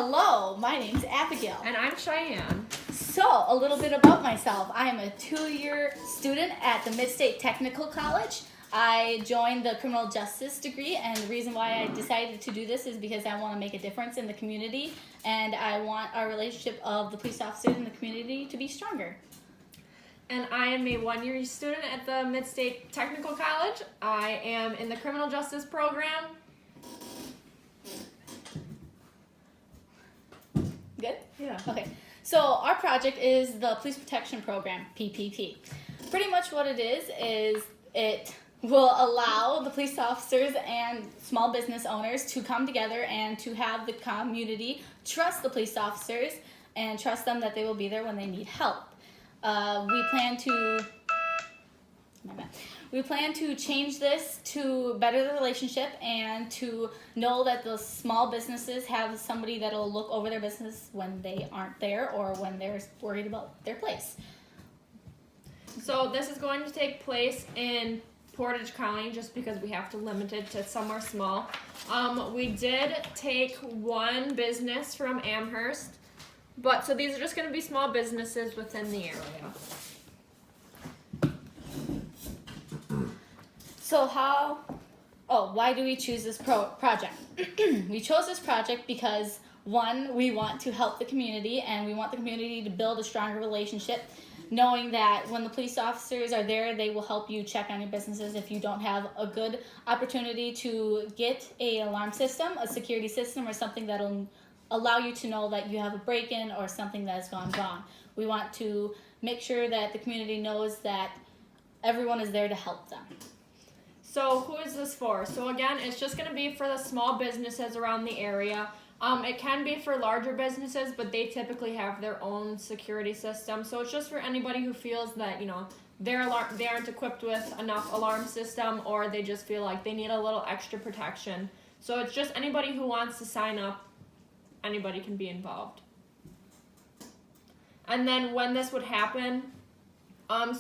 Hello, my name's Abigail. And I'm Cheyenne. So, a little bit about myself. I am a 2-year student at the Mid-State Technical College. I joined the criminal justice degree, and the reason why I decided to do this is because I want to make a difference in the community, and I want our relationship of the police officers in the community to be stronger. And I am a 1-year student at the Mid-State Technical College. I am in the criminal justice program. Good? Yeah. Okay. So our project is the Police Protection Program, PPP. Pretty much what it is it will allow the police officers and small business owners to come together and to have the community trust the police officers and trust them that they will be there when they need help. We plan to change this to better the relationship and to know that the small businesses have somebody that will look over their business when they aren't there or when they're worried about their place. So this is going to take place in Portage County just because we have to limit it to somewhere small. We did take one business from Amherst, but so these are just going to be small businesses within the area. So why do we choose this project? We chose this project because, one, we want to help the community and we want the community to build a stronger relationship, knowing that when the police officers are there, they will help you check on your businesses if you don't have a good opportunity to get an alarm system, a security system, or something that'll allow you to know that you have a break-in or something that has gone wrong. We want to make sure that the community knows that everyone is there to help them. So who is this for? So again, it's just going to be for the small businesses around the area. It can be for larger businesses, but they typically have their own security system. So it's just for anybody who feels that, they aren't equipped with enough alarm system, or they just feel like they need a little extra protection. So it's just anybody who wants to sign up, anybody can be involved. And then when this would happen,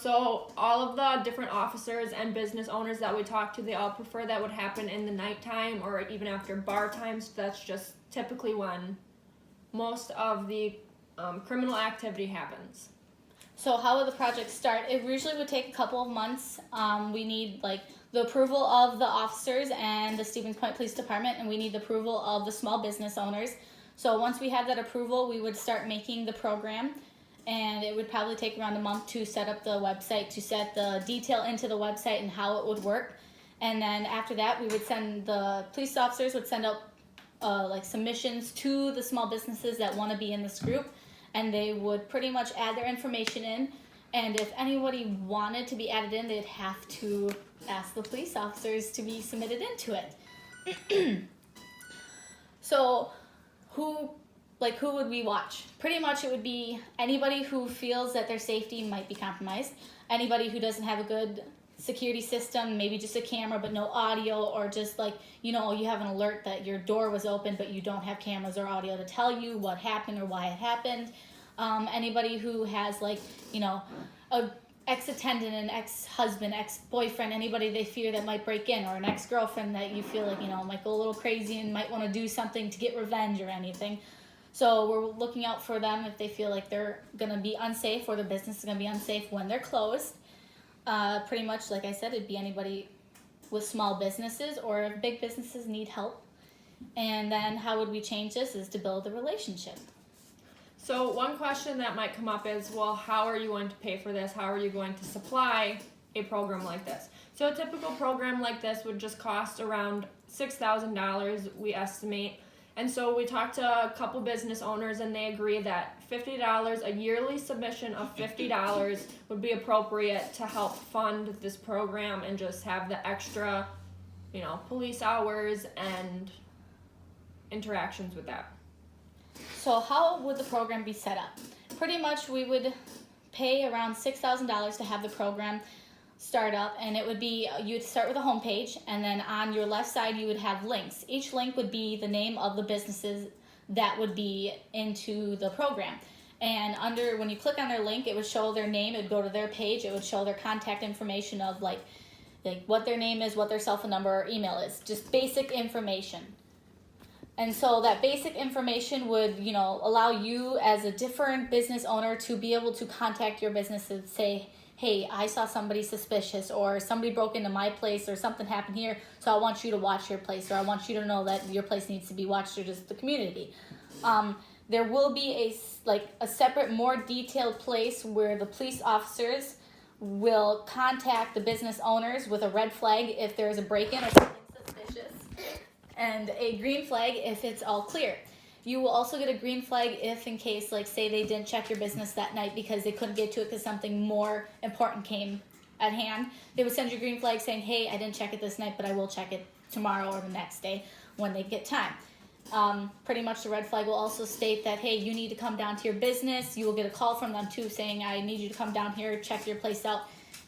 so all of the different officers and business owners that we talk to, they all prefer that would happen in the nighttime or even after bar times. That's just typically when most of the criminal activity happens. So how would the project start? It usually would take a couple of months. We need the approval of the officers and the Stevens Point Police Department, and we need the approval of the small business owners. So once we have that approval, we would start making the program. And it would probably take around a month to set up the website, to set the detail into the website and how it would work. And then after that, the police officers would send out submissions to the small businesses that want to be in this group. And they would pretty much add their information in. And if anybody wanted to be added in, they'd have to ask the police officers to be submitted into it. So who would we watch? Pretty much it would be anybody who feels that their safety might be compromised, anybody who doesn't have a good security system, maybe just a camera but no audio, or just you have an alert that your door was open but you don't have cameras or audio to tell you what happened or why it happened. Anybody who has a ex-attendant, an ex-husband, ex-boyfriend, anybody they fear that might break in, or an ex-girlfriend that you feel might go a little crazy and might want to do something to get revenge or anything. So we're looking out for them if they feel like they're going to be unsafe or the business is going to be unsafe when they're closed. Pretty much, like I said, it'd be anybody with small businesses or if big businesses need help. And then how would we change this is to build a relationship. So one question that might come up is, well, how are you going to pay for this? How are you going to supply a program like this? So a typical program like this would just cost around $6,000, we estimate. And so we talked to a couple business owners and they agree that $50, a yearly submission of $50 would be appropriate to help fund this program and just have the extra, police hours and interactions with that. So how would the program be set up? Pretty much we would pay around $6,000 to have the program start up, and it would be, you'd start with a homepage, and then on your left side you would have links. Each link would be the name of the businesses that would be into the program. And when you click on their link, it would show their name, it would go to their page, it would show their contact information of what their name is, what their cell phone number or email is, just basic information. And so that basic information would, allow you as a different business owner to be able to contact your business and say, hey, I saw somebody suspicious, or somebody broke into my place, or something happened here, so I want you to watch your place, or I want you to know that your place needs to be watched, or just the community. There will be a separate, more detailed place where the police officers will contact the business owners with a red flag if there's a break-in or something suspicious, and a green flag if it's all clear. You will also get a green flag if, in case, say they didn't check your business that night because they couldn't get to it because something more important came at hand. They would send you a green flag saying, hey, I didn't check it this night, but I will check it tomorrow or the next day when they get time. Pretty much the red flag will also state that, hey, you need to come down to your business. You will get a call from them too saying, I need you to come down here, check your place out.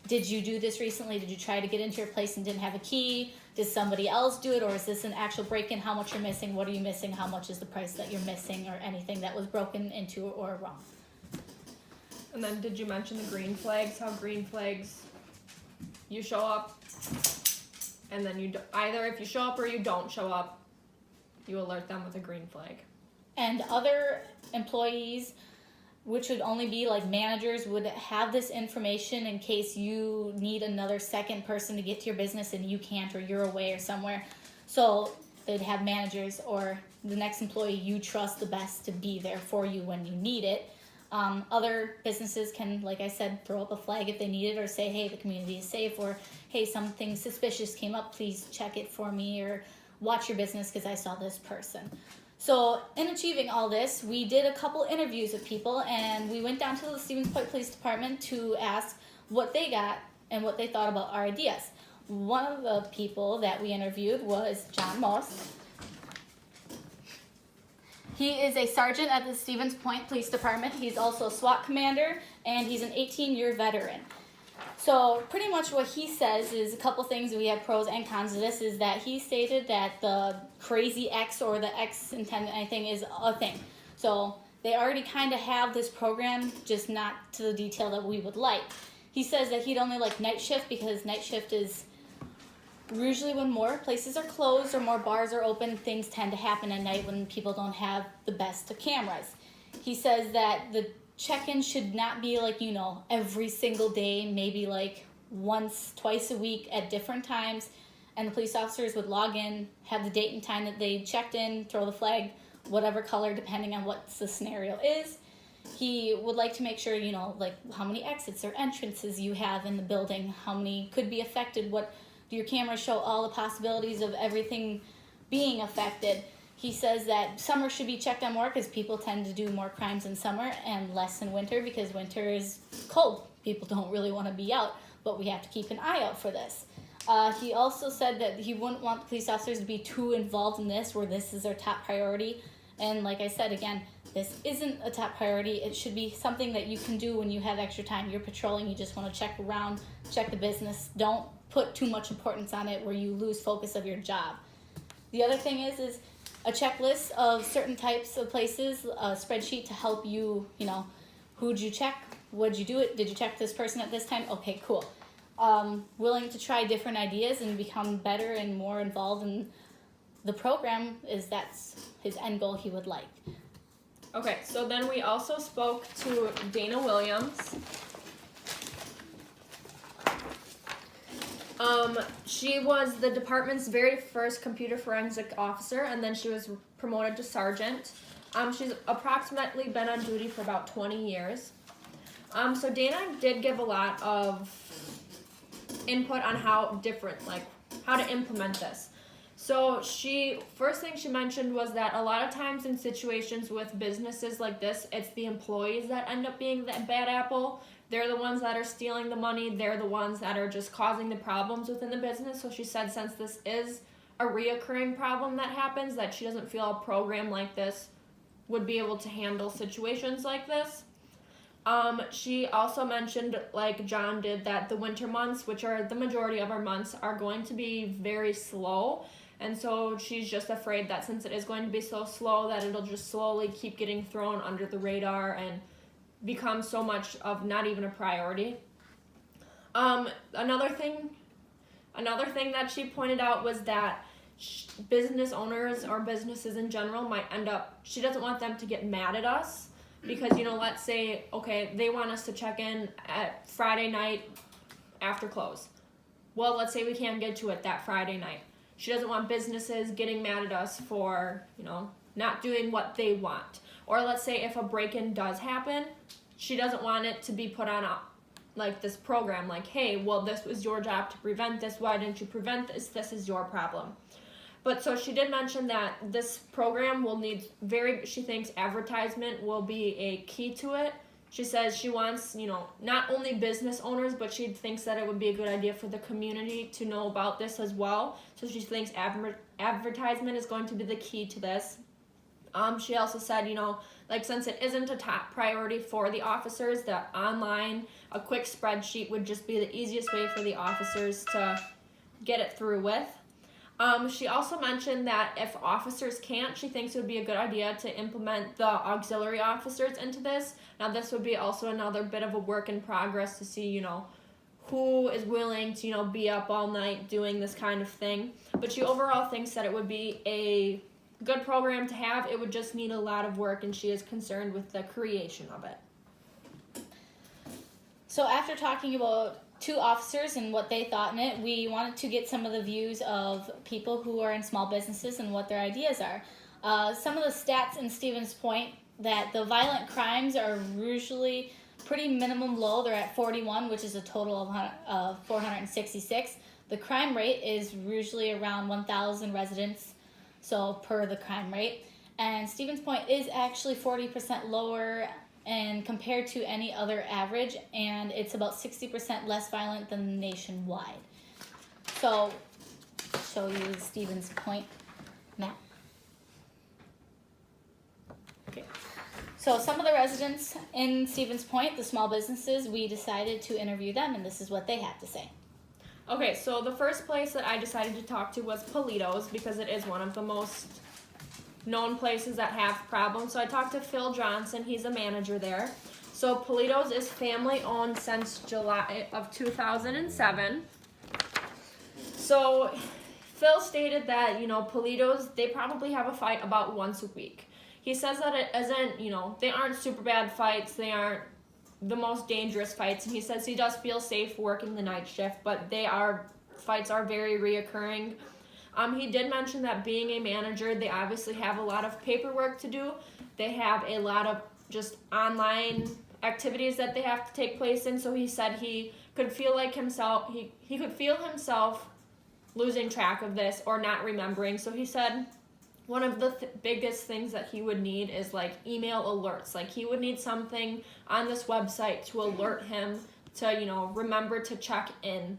Did you do this recently? Did you try to get into your place and didn't have a key? Did somebody else do it, or is this an actual break-in? How much you're missing? What are you missing? How much is the price that you're missing, or anything that was broken into or wrong? And then did you mention the green flags? How green flags, you show up, and then either if you show up or you don't show up, you alert them with a green flag. And other employees, which would only be managers, would have this information in case you need another second person to get to your business and you can't, or you're away or somewhere. So they'd have managers or the next employee you trust the best to be there for you when you need it. Other businesses can, like I said, throw up a flag if they need it, or say, hey, the community is safe, or hey, something suspicious came up, please check it for me, or watch your business because I saw this person. So in achieving all this, we did a couple interviews with people, and we went down to the Stevens Point Police Department to ask what they got and what they thought about our ideas. One of the people that we interviewed was John Moss. He is a sergeant at the Stevens Point Police Department. He's also a SWAT commander, and he's an 18-year veteran. So pretty much what he says is a couple things. We have pros and cons to this. Is that he stated that the crazy X or the X intended anything is a thing. So they already kind of have this program, just not to the detail that we would like. He says that he'd only like night shift because night shift is usually when more places are closed or more bars are open. Things tend to happen at night when people don't have the best of cameras. He says that the check-in should not be every single day, maybe once, twice a week at different times, and the police officers would log in, have the date and time that they checked in, throw the flag, whatever color, depending on what the scenario is. He would like to make sure, how many exits or entrances you have in the building, how many could be affected, what do your cameras show, all the possibilities of everything being affected. He says that summer should be checked on more because people tend to do more crimes in summer and less in winter because winter is cold. People don't really want to be out, but we have to keep an eye out for this. He also said that he wouldn't want the police officers to be too involved in this, where this is their top priority. And like I said, again, this isn't a top priority. It should be something that you can do when you have extra time. You're patrolling, you just want to check around, check the business. Don't put too much importance on it where you lose focus of your job. The other thing is a checklist of certain types of places, a spreadsheet to help you, who'd you check? Would you do it? Did you check this person at this time? Okay, cool. Willing to try different ideas and become better and more involved in the program that's his end goal he would like. Okay, so then we also spoke to Dana Williams. She was the department's very first computer forensic officer, and then she was promoted to sergeant. She's approximately been on duty for about 20 years. So Dana did give a lot of input on how to implement this. So first thing she mentioned was that a lot of times in situations with businesses like this, it's the employees that end up being the bad apple. They're the ones that are stealing the money. They're the ones that are just causing the problems within the business. So she said since this is a reoccurring problem that happens, that she doesn't feel a program like this would be able to handle situations like this. She also mentioned, like John did, that the winter months, which are the majority of our months, are going to be very slow. And so she's just afraid that since it is going to be so slow, that it'll just slowly keep getting thrown under the radar and become so much of not even a priority. Another thing that she pointed out was that business owners or businesses in general might end up, she doesn't want them to get mad at us because, you know, let's say, okay, they want us to check in at Friday night after close. Well, let's say we can't get to it that Friday night. She doesn't want businesses getting mad at us for, you know, not doing what they want. Or let's say if a break-in does happen, she doesn't want it to be put on like this program, like, hey, well, this was your job to prevent this. Why didn't you prevent this? This is your problem. But so she did mention that this program will need she thinks advertisement will be a key to it. She says she wants, you know, not only business owners, but she thinks that it would be a good idea for the community to know about this as well. So she thinks advertisement is going to be the key to this. She also said, you know, like since it isn't a top priority for the officers, that online, a quick spreadsheet would just be the easiest way for the officers to get it through with. She also mentioned that if officers can't, she thinks it would be a good idea to implement the auxiliary officers into this. Now, this would be also another bit of a work in progress to see, you know, who is willing to, you know, be up all night doing this kind of thing. But she overall thinks that it would be a good program to have. It would just need a lot of work, and she is concerned with the creation of it. So after talking about 2 officers and what they thought in it, we wanted to get some of the views of people who are in small businesses and what their ideas are. Some of the stats in Stevens Point, that the violent crimes are usually pretty minimum low. They're at 41, which is a total of 466. The crime rate is usually around 1,000 residents, so per the crime rate. And Stevens Point is actually 40% lower and compared to any other average, and it's about 60% less violent than nationwide. So, show you the Stevens Point map. Okay. So some of the residents in Stevens Point, the small businesses, we decided to interview them, and this is what they had to say. Okay, so the first place that I decided to talk to was Politos because it is one of the most known places that have problems. So I talked to Phil Johnson. He's a manager there. So Politos is family owned since July of 2007. So Phil stated that, you know, Politos, they probably have a fight about once a week. He says that it isn't, you know, they aren't super bad fights. They aren't the most dangerous fights. And he says he does feel safe working the night shift, but fights are very reoccurring. He did mention that being a manager, they obviously have a lot of paperwork to do. They have a lot of just online activities that they have to take place in. So he said he could feel like himself, he could feel himself losing track of this or not remembering. So he said one of the biggest things that he would need is like email alerts. Like he would need something on this website to alert him to, you know, remember to check in.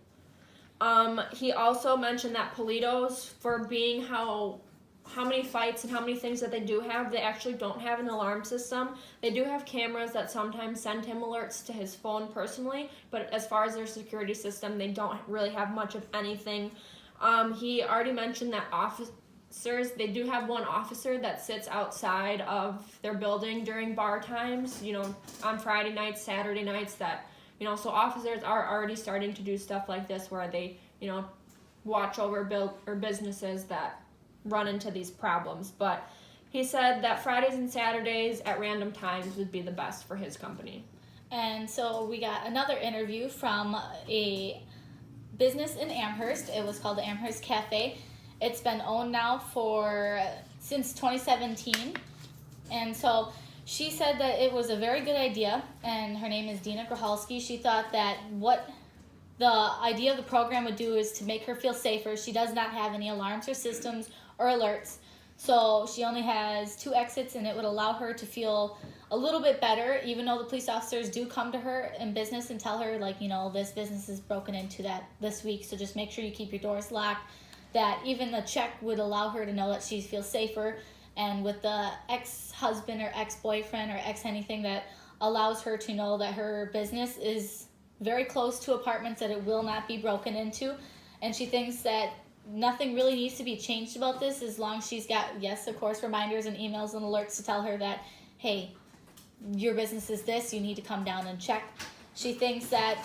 He also mentioned that Politos, for being how many fights and how many things that they do have, they actually don't have an alarm system. They do have cameras that sometimes send him alerts to his phone personally, but as far as their security system, they don't really have much of anything. He already mentioned that officers, they do have one officer that sits outside of their building during bar times, you know, on Friday nights, Saturday nights, that, you know, so officers are already starting to do stuff like this where they, you know, watch over businesses that run into these problems. But he said that Fridays and Saturdays at random times would be the best for his company. And so we got another interview from a business in Amherst. It was called the Amherst Cafe. It's been owned now since 2017. And so she said that it was a very good idea, and her name is Dina Grahalski. She thought that what the idea of the program would do is to make her feel safer. She does not have any alarms or systems or alerts, so she only has 2 exits, and it would allow her to feel a little bit better, even though the police officers do come to her in business and tell her, like, you know, this business is broken into this week, so just make sure you keep your doors locked. That even the check would allow her to know that she feels safer. And with the ex-husband or ex-boyfriend or ex-anything, that allows her to know that her business is very close to apartments, that it will not be broken into. And she thinks that nothing really needs to be changed about this, as long as she's got, yes, of course, reminders and emails and alerts to tell her that, hey, your business is this, you need to come down and check. She thinks that,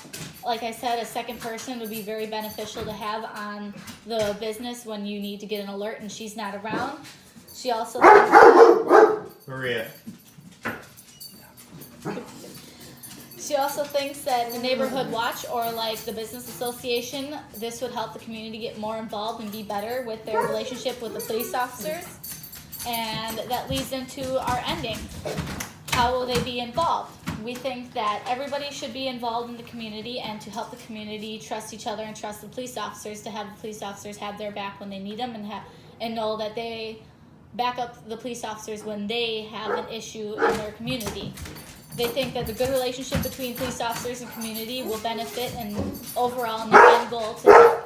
like I said, a second person would be very beneficial to have on the business when you need to get an alert and she's not around. She also thinks Maria. that the neighborhood watch or like the business association, this would help the community get more involved and be better with their relationship with the police officers. And that leads into our ending. How will they be involved? We think that everybody should be involved in the community, and to help the community trust each other and trust the police officers, to have the police officers have their back when they need them, and know that they back up the police officers when they have an issue in their community. They think that the good relationship between police officers and community will benefit and overall in the end goal to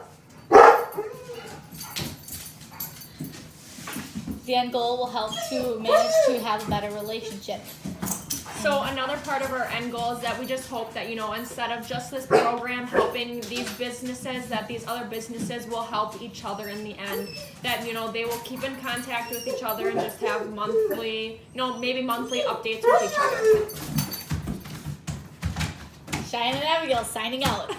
the end goal will help to manage to have a better relationship. So another part of our end goal is that we just hope that, instead of just this program helping these businesses, that these other businesses will help each other in the end. That, they will keep in contact with each other and just have monthly, maybe monthly updates with each other. Cheyenne and Abigail signing out.